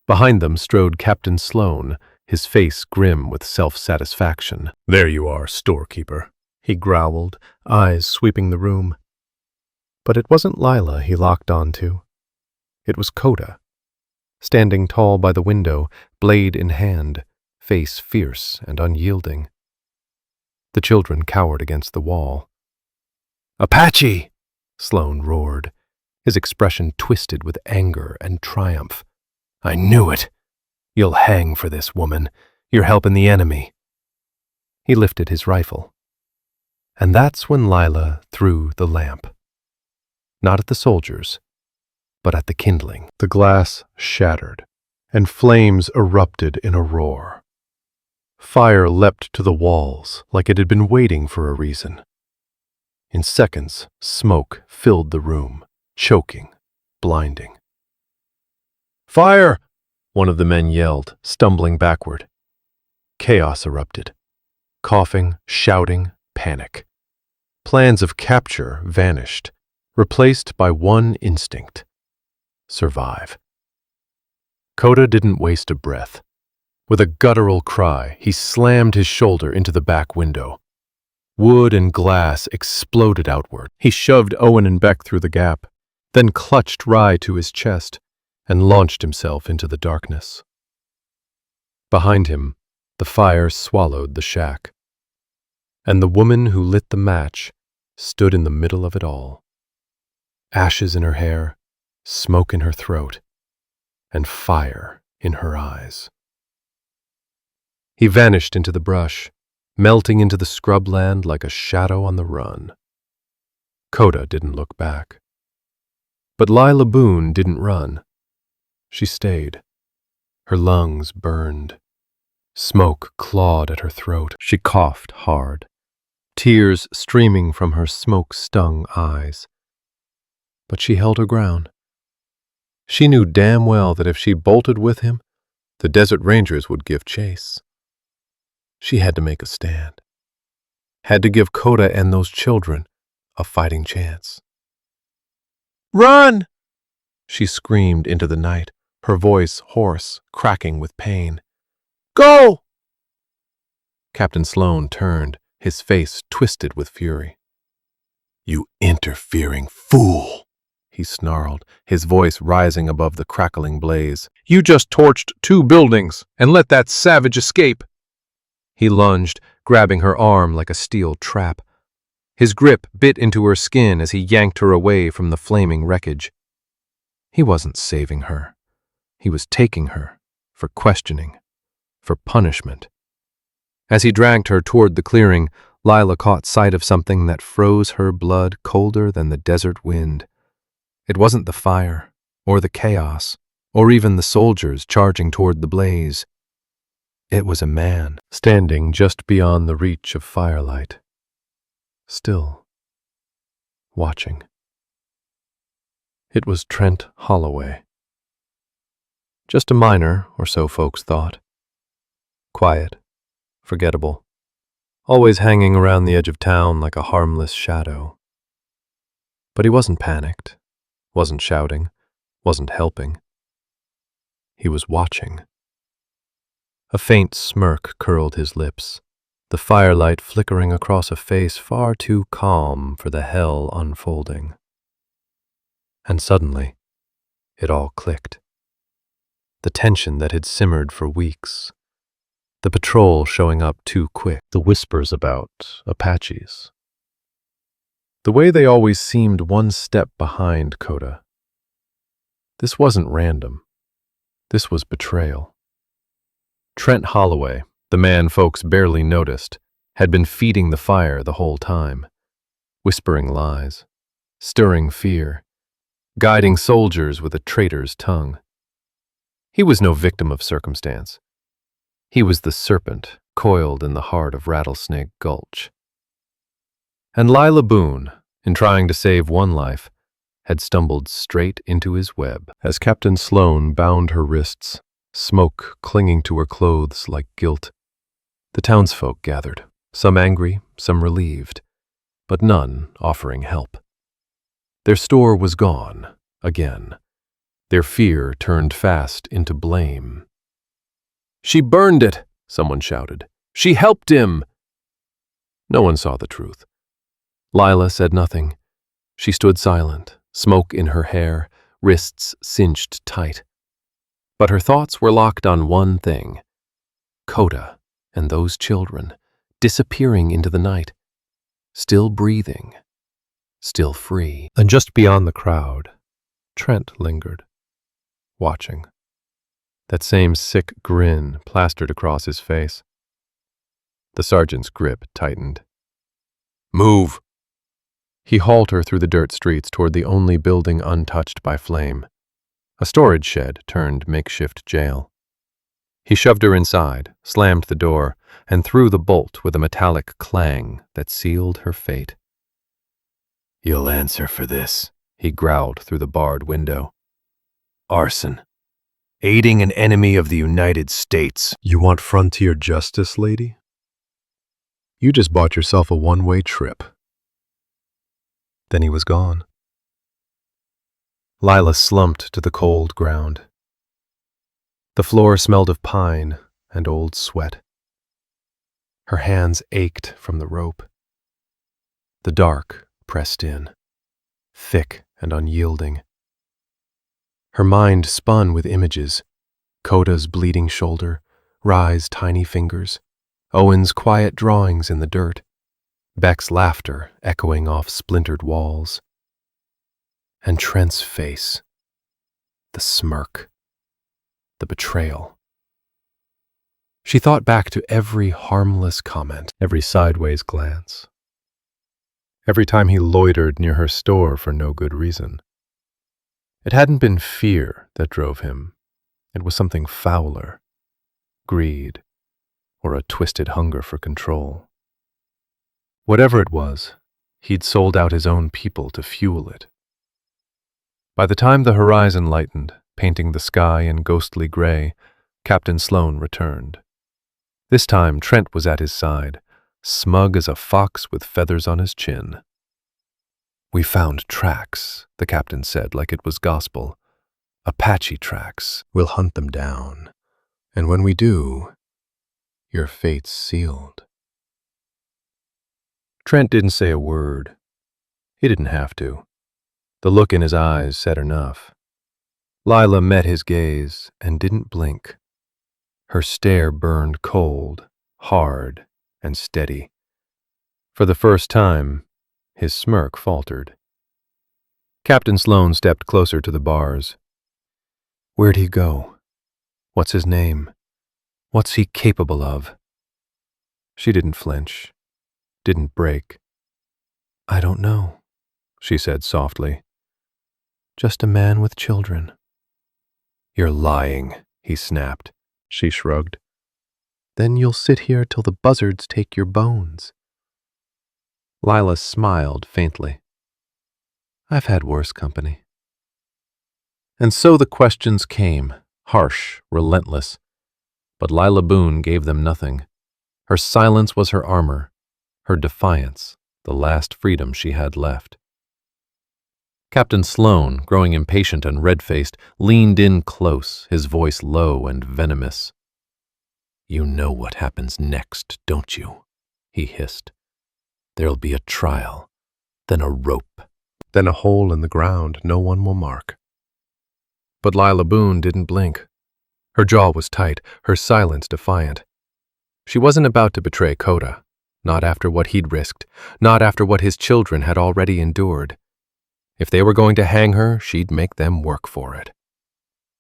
Behind them strode Captain Sloan, his face grim with self-satisfaction. "There you are, storekeeper," he growled, eyes sweeping the room. But it wasn't Lila he locked onto. It was Coda, standing tall by the window, blade in hand, face fierce and unyielding. The children cowered against the wall. "Apache!" Sloan roared, his expression twisted with anger and triumph. "I knew it! You'll hang for this, woman. You're helping the enemy." He lifted his rifle. And that's when Lila threw the lamp. Not at the soldiers, but at the kindling. The glass shattered, and flames erupted in a roar. Fire leapt to the walls like it had been waiting for a reason. In seconds, smoke filled the room, choking, blinding. "Fire!" one of the men yelled, stumbling backward. Chaos erupted. Coughing, shouting, panic. Plans of capture vanished, replaced by one instinct: survive. Coda didn't waste a breath. With a guttural cry, he slammed his shoulder into the back window. Wood and glass exploded outward. He shoved Owen and Beck through the gap, then clutched Rye to his chest and launched himself into the darkness. Behind him, the fire swallowed the shack, and the woman who lit the match stood in the middle of it all. Ashes in her hair, smoke in her throat, and fire in her eyes. He vanished into the brush, melting into the scrubland like a shadow on the run. Coda didn't look back. But Lila Boone didn't run. She stayed. Her lungs burned. Smoke clawed at her throat. She coughed hard, tears streaming from her smoke-stung eyes. But she held her ground. She knew damn well that if she bolted with him, the Desert Rangers would give chase. She had to make a stand. Had to give Coda and those children a fighting chance. "Run!" she screamed into the night, her voice hoarse, cracking with pain. "Go!" Captain Sloan turned, his face twisted with fury. "You interfering fool!" he snarled, his voice rising above the crackling blaze. "You just torched 2 buildings and let that savage escape!" He lunged, grabbing her arm like a steel trap. His grip bit into her skin as he yanked her away from the flaming wreckage. He wasn't saving her. He was taking her, for questioning, for punishment. As he dragged her toward the clearing, Lila caught sight of something that froze her blood colder than the desert wind. It wasn't the fire, or the chaos, or even the soldiers charging toward the blaze. It was a man, standing just beyond the reach of firelight. Still, watching. It was Trent Holloway. Just a miner, or so folks thought. Quiet, forgettable, always hanging around the edge of town like a harmless shadow. But he wasn't panicked, wasn't shouting, wasn't helping. He was watching. A faint smirk curled his lips, the firelight flickering across a face far too calm for the hell unfolding. And suddenly, it all clicked. The tension that had simmered for weeks, the patrol showing up too quick, the whispers about Apaches. The way they always seemed one step behind Coda. This wasn't random. This was betrayal. Trent Holloway, the man folks barely noticed, had been feeding the fire the whole time, whispering lies, stirring fear, guiding soldiers with a traitor's tongue. He was no victim of circumstance. He was the serpent coiled in the heart of Rattlesnake Gulch. And Lila Boone, in trying to save one life, had stumbled straight into his web. As Captain Sloan bound her wrists, smoke clinging to her clothes like guilt, the townsfolk gathered, some angry, some relieved, but none offering help. Their store was gone, again. Their fear turned fast into blame. "She burned it!" someone shouted. "She helped him!" No one saw the truth. Lila said nothing. She stood silent, smoke in her hair, wrists cinched tight. But her thoughts were locked on one thing: Coda and those children, disappearing into the night, still breathing, still free. And just beyond the crowd, Trent lingered, watching. That same sick grin plastered across his face. The sergeant's grip tightened. "Move!" He hauled her through the dirt streets toward the only building untouched by flame, a storage shed turned makeshift jail. He shoved her inside, slammed the door, and threw the bolt with a metallic clang that sealed her fate. "You'll answer for this," he growled through the barred window. "Arson. Aiding an enemy of the United States." You want frontier justice, lady? You just bought yourself a one-way trip. Then he was gone. Lila slumped to the cold ground. The floor smelled of pine and old sweat. Her hands ached from the rope. The dark pressed in, thick and unyielding. Her mind spun with images: Coda's bleeding shoulder, Rye's tiny fingers, Owen's quiet drawings in the dirt, Beck's laughter echoing off splintered walls. And Trent's face, the smirk, the betrayal. She thought back to every harmless comment, every sideways glance, every time he loitered near her store for no good reason. It hadn't been fear that drove him. It was something fouler, greed, or a twisted hunger for control. Whatever it was, he'd sold out his own people to fuel it. By the time the horizon lightened, painting the sky in ghostly gray, Captain Sloan returned. This time Trent was at his side, smug as a fox with feathers on his chin. "We found tracks," the captain said like it was gospel. "Apache tracks. We'll hunt them down. And when we do, your fate's sealed." Trent didn't say a word. He didn't have to. The look in his eyes said enough. Lila met his gaze and didn't blink. Her stare burned cold, hard, and steady. For the first time, his smirk faltered. Captain Sloan stepped closer to the bars. "Where'd he go? What's his name? What's he capable of?" She didn't flinch, didn't break. "I don't know," she said softly. "Just a man with children." "You're lying," he snapped. She shrugged. "Then you'll sit here till the buzzards take your bones." Lila smiled faintly. "I've had worse company." And so the questions came, harsh, relentless. But Lila Boone gave them nothing. Her silence was her armor, her defiance, the last freedom she had left. Captain Sloan, growing impatient and red-faced, leaned in close, his voice low and venomous. "You know what happens next, don't you?" he hissed. "There'll be a trial, then a rope, then a hole in the ground no one will mark." But Lila Boone didn't blink. Her jaw was tight, her silence defiant. She wasn't about to betray Coda, not after what he'd risked, not after what his children had already endured. If they were going to hang her, she'd make them work for it.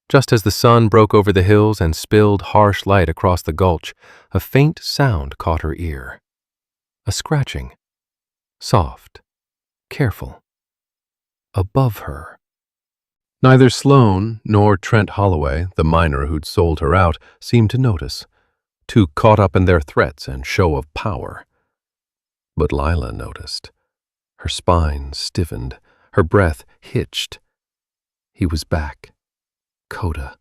Just as the sun broke over the hills and spilled harsh light across the gulch, a faint sound caught her ear. A scratching. Soft. Careful. Above her. Neither Sloane nor Trent Holloway, the miner who'd sold her out, seemed to notice, too caught up in their threats and show of power. But Lila noticed. Her spine stiffened, her breath hitched. He was back. Coda.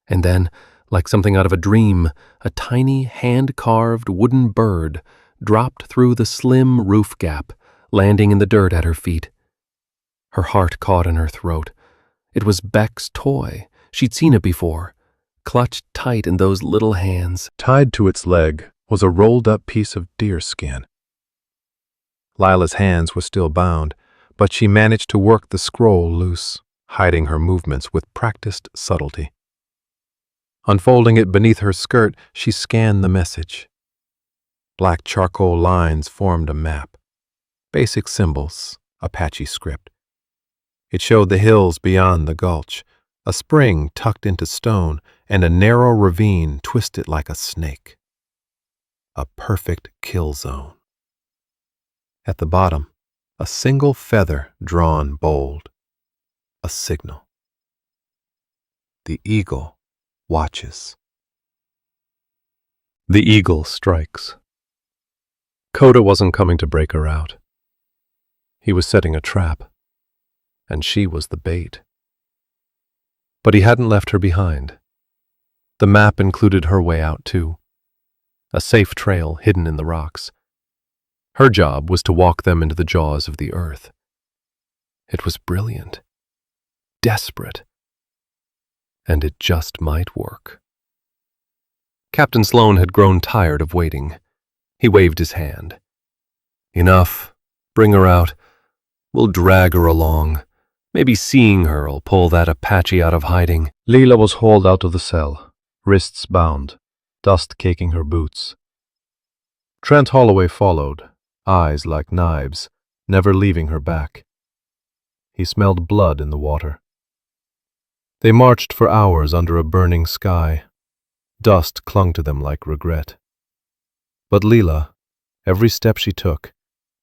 And then, like something out of a dream, a tiny hand-carved wooden bird dropped through the slim roof gap, landing in the dirt at her feet. Her heart caught in her throat. It was Beck's toy. She'd seen it before, clutched tight in those little hands. Tied to its leg was a rolled-up piece of deer skin. Lila's hands were still bound, but she managed to work the scroll loose, hiding her movements with practiced subtlety. Unfolding it beneath her skirt, she scanned the message. Black charcoal lines formed a map. Basic symbols, Apache script. It showed the hills beyond the gulch, a spring tucked into stone, and a narrow ravine twisted like a snake. A perfect kill zone. At the bottom, a single feather drawn bold. A signal. The eagle watches. The eagle strikes. Coda wasn't coming to break her out. He was setting a trap, and she was the bait. But he hadn't left her behind. The map included her way out, too. A safe trail hidden in the rocks. Her job was to walk them into the jaws of the earth. It was brilliant. Desperate. And it just might work. Captain Sloane had grown tired of waiting. He waved his hand. Enough. Bring her out. We'll drag her along. Maybe seeing her'll pull that Apache out of hiding. Lila was hauled out of the cell, wrists bound, dust caking her boots. Trent Holloway followed, eyes like knives, never leaving her back. He smelled blood in the water. They marched for hours under a burning sky. Dust clung to them like regret. But Lila, every step she took,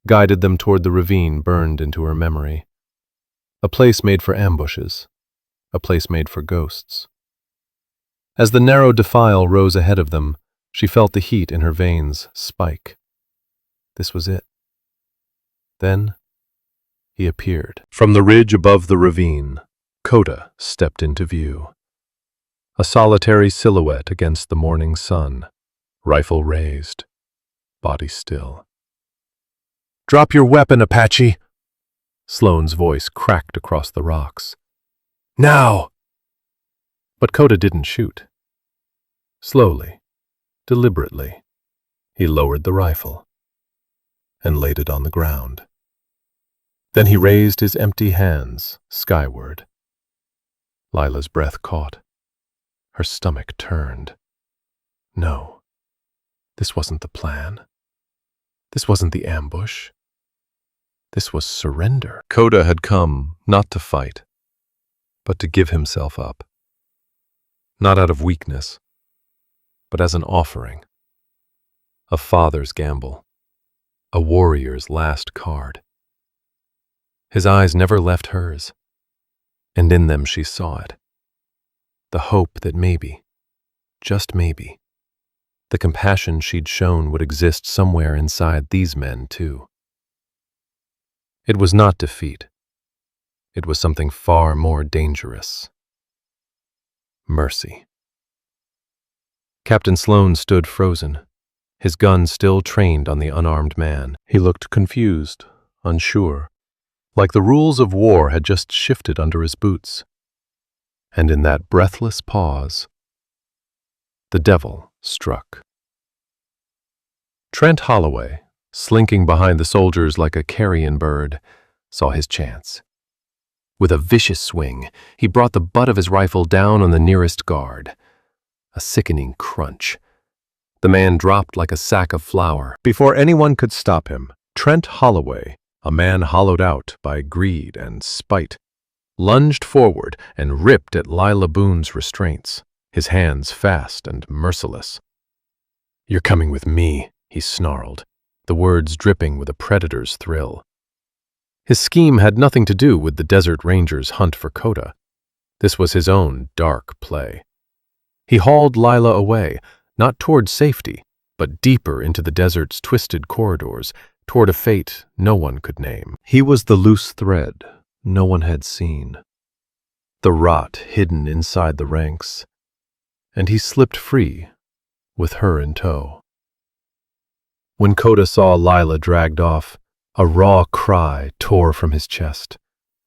guided them toward the ravine burned into her memory. A place made for ambushes, a place made for ghosts. As the narrow defile rose ahead of them, she felt the heat in her veins spike. This was it. Then he appeared. From the ridge above the ravine, Coda stepped into view. A solitary silhouette against the morning sun, rifle raised, body still. "Drop your weapon, Apache!" Sloane's voice cracked across the rocks. "Now!" But Coda didn't shoot. Slowly, deliberately, he lowered the rifle and laid it on the ground. Then he raised his empty hands skyward. Lila's breath caught. Her stomach turned. No, this wasn't the plan. This wasn't the ambush. This was surrender. Coda had come not to fight, but to give himself up. Not out of weakness, but as an offering. A father's gamble. A warrior's last card. His eyes never left hers, and in them she saw it. The hope that maybe, just maybe, the compassion she'd shown would exist somewhere inside these men, too. It was not defeat. It was something far more dangerous. Mercy. Captain Sloane stood frozen, his gun still trained on the unarmed man. He looked confused, unsure, like the rules of war had just shifted under his boots. And in that breathless pause, the devil struck. Trent Holloway, slinking behind the soldiers like a carrion bird, saw his chance. With a vicious swing, he brought the butt of his rifle down on the nearest guard. A sickening crunch. The man dropped like a sack of flour. Before anyone could stop him, Trent Holloway, a man hollowed out by greed and spite, lunged forward and ripped at Lila Boone's restraints, his hands fast and merciless. "You're coming with me," he snarled, the words dripping with a predator's thrill. His scheme had nothing to do with the Desert Ranger's hunt for Kota. This was his own dark play. He hauled Lila away, not toward safety, but deeper into the desert's twisted corridors, toward a fate no one could name. He was the loose thread no one had seen, the rot hidden inside the ranks, and he slipped free with her in tow. When Kota saw Lila dragged off, a raw cry tore from his chest,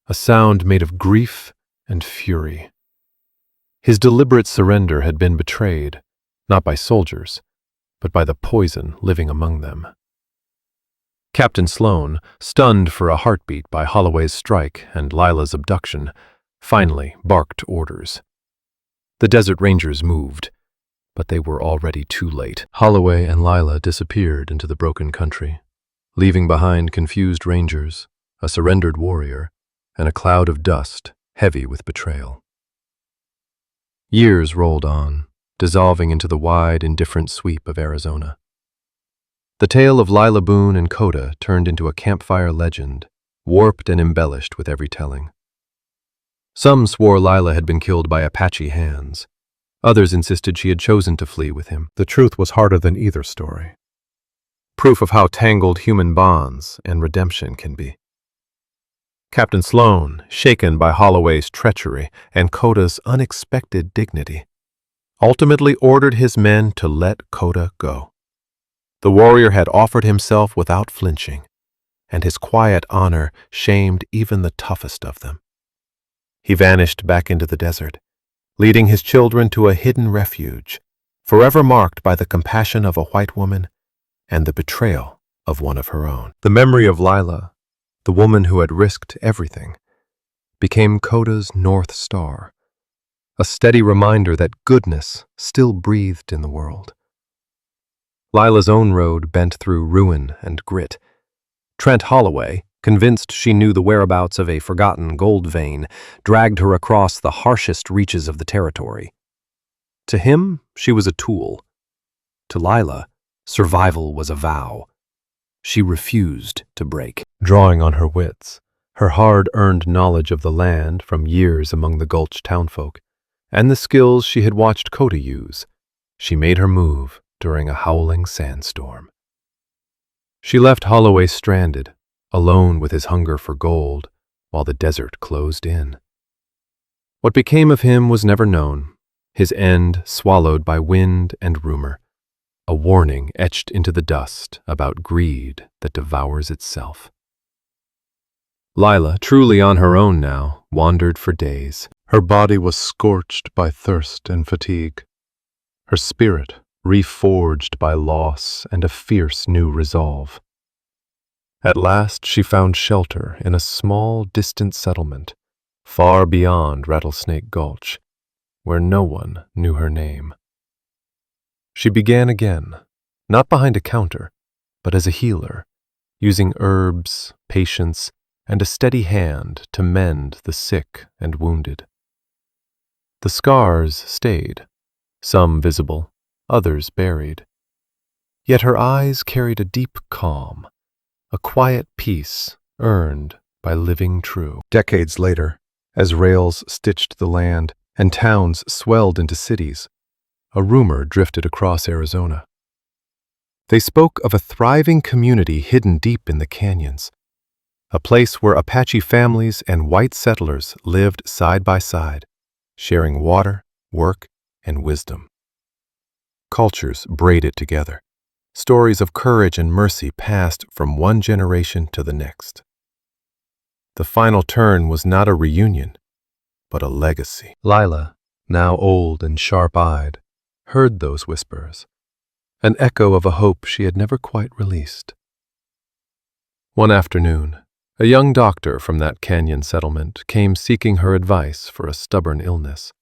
a sound made of grief and fury. His deliberate surrender had been betrayed, not by soldiers, but by the poison living among them. Captain Sloan, stunned for a heartbeat by Holloway's strike and Lila's abduction, finally barked orders. The Desert Rangers moved, but they were already too late. Holloway and Lila disappeared into the broken country, leaving behind confused rangers, a surrendered warrior, and a cloud of dust heavy with betrayal. Years rolled on, dissolving into the wide, indifferent sweep of Arizona. The tale of Lila Boone and Kota turned into a campfire legend, warped and embellished with every telling. Some swore Lila had been killed by Apache hands. Others insisted she had chosen to flee with him. The truth was harder than either story. Proof of how tangled human bonds and redemption can be. Captain Sloan, shaken by Holloway's treachery and Kota's unexpected dignity, ultimately ordered his men to let Kota go. The warrior had offered himself without flinching, and his quiet honor shamed even the toughest of them. He vanished back into the desert, leading his children to a hidden refuge, forever marked by the compassion of a white woman and the betrayal of one of her own. The memory of Lila, the woman who had risked everything, became Kota's North Star, a steady reminder that goodness still breathed in the world. Lila's own road bent through ruin and grit. Trent Holloway, convinced she knew the whereabouts of a forgotten gold vein, dragged her across the harshest reaches of the territory. To him, she was a tool. To Lila, survival was a vow. She refused to break. Drawing on her wits, her hard-earned knowledge of the land from years among the Gulch townfolk, and the skills she had watched Kota use, she made her move during a howling sandstorm. She left Holloway stranded, alone with his hunger for gold, while the desert closed in. What became of him was never known, his end swallowed by wind and rumor, a warning etched into the dust about greed that devours itself. Lila, truly on her own now, wandered for days. Her body was scorched by thirst and fatigue, her spirit reforged by loss and a fierce new resolve. At last she found shelter in a small, distant settlement, far beyond Rattlesnake Gulch, where no one knew her name. She began again, not behind a counter, but as a healer, using herbs, patience, and a steady hand to mend the sick and wounded. The scars stayed, some visible, others buried. Yet her eyes carried a deep calm, a quiet peace earned by living true. Decades later, as rails stitched the land and towns swelled into cities, a rumor drifted across Arizona. They spoke of a thriving community hidden deep in the canyons, a place where Apache families and white settlers lived side by side, sharing water, work, and wisdom. Cultures braided together. Stories of courage and mercy passed from one generation to the next. The final turn was not a reunion, but a legacy. Lila, now old and sharp-eyed, heard those whispers, an echo of a hope she had never quite released. One afternoon, a young doctor from that canyon settlement came seeking her advice for a stubborn illness.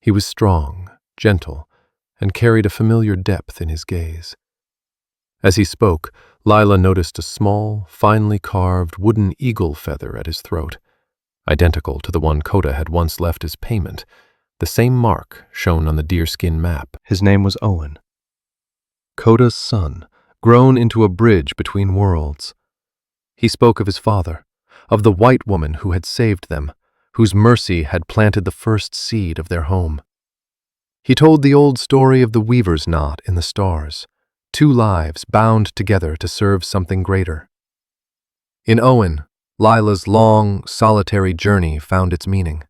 He was strong, gentle, and carried a familiar depth in his gaze. As he spoke, Lila noticed a small, finely carved wooden eagle feather at his throat, identical to the one Coda had once left as payment, the same mark shown on the deerskin map. His name was Owen. Coda's son, grown into a bridge between worlds. He spoke of his father, of the white woman who had saved them, whose mercy had planted the first seed of their home. He told the old story of the weaver's knot in the stars, two lives bound together to serve something greater. In Owen, Lila's long, solitary journey found its meaning.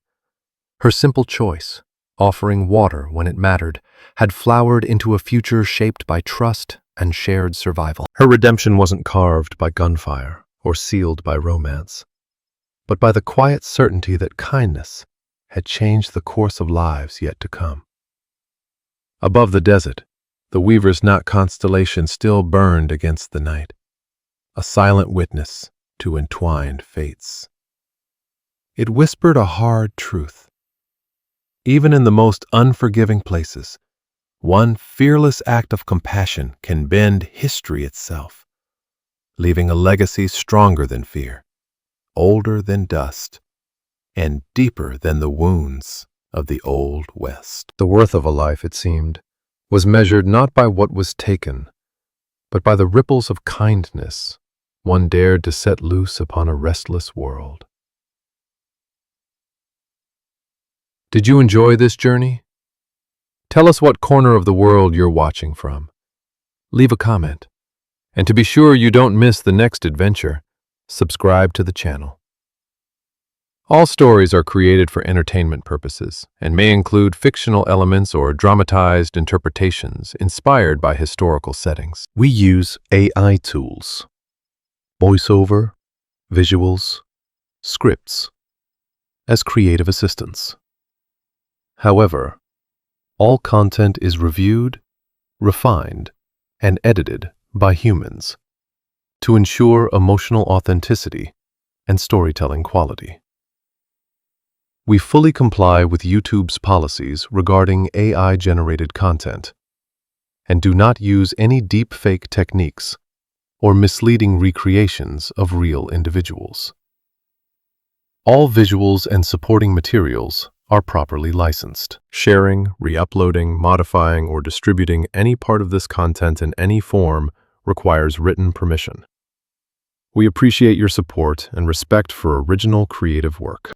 Her simple choice, offering water when it mattered, had flowered into a future shaped by trust and shared survival. Her redemption wasn't carved by gunfire or sealed by romance, but by the quiet certainty that kindness had changed the course of lives yet to come. Above the desert, the Weaver's Knot constellation still burned against the night, a silent witness to entwined fates. It whispered a hard truth. Even in the most unforgiving places, one fearless act of compassion can bend history itself, leaving a legacy stronger than fear, older than dust, and deeper than the wounds of the Old West. The worth of a life, it seemed, was measured not by what was taken, but by the ripples of kindness one dared to set loose upon a restless world. Did you enjoy this journey? Tell us what corner of the world you're watching from. Leave a comment. And to be sure you don't miss the next adventure, subscribe to the channel. All stories are created for entertainment purposes and may include fictional elements or dramatized interpretations inspired by historical settings. We use AI tools, voiceover, visuals, scripts, as creative assistants. However, all content is reviewed, refined, and edited by humans to ensure emotional authenticity and storytelling quality. We fully comply with YouTube's policies regarding AI-generated content and do not use any deepfake techniques or misleading recreations of real individuals. All visuals and supporting materials are properly licensed. Sharing, re-uploading, modifying, or distributing any part of this content in any form requires written permission. We appreciate your support and respect for original creative work.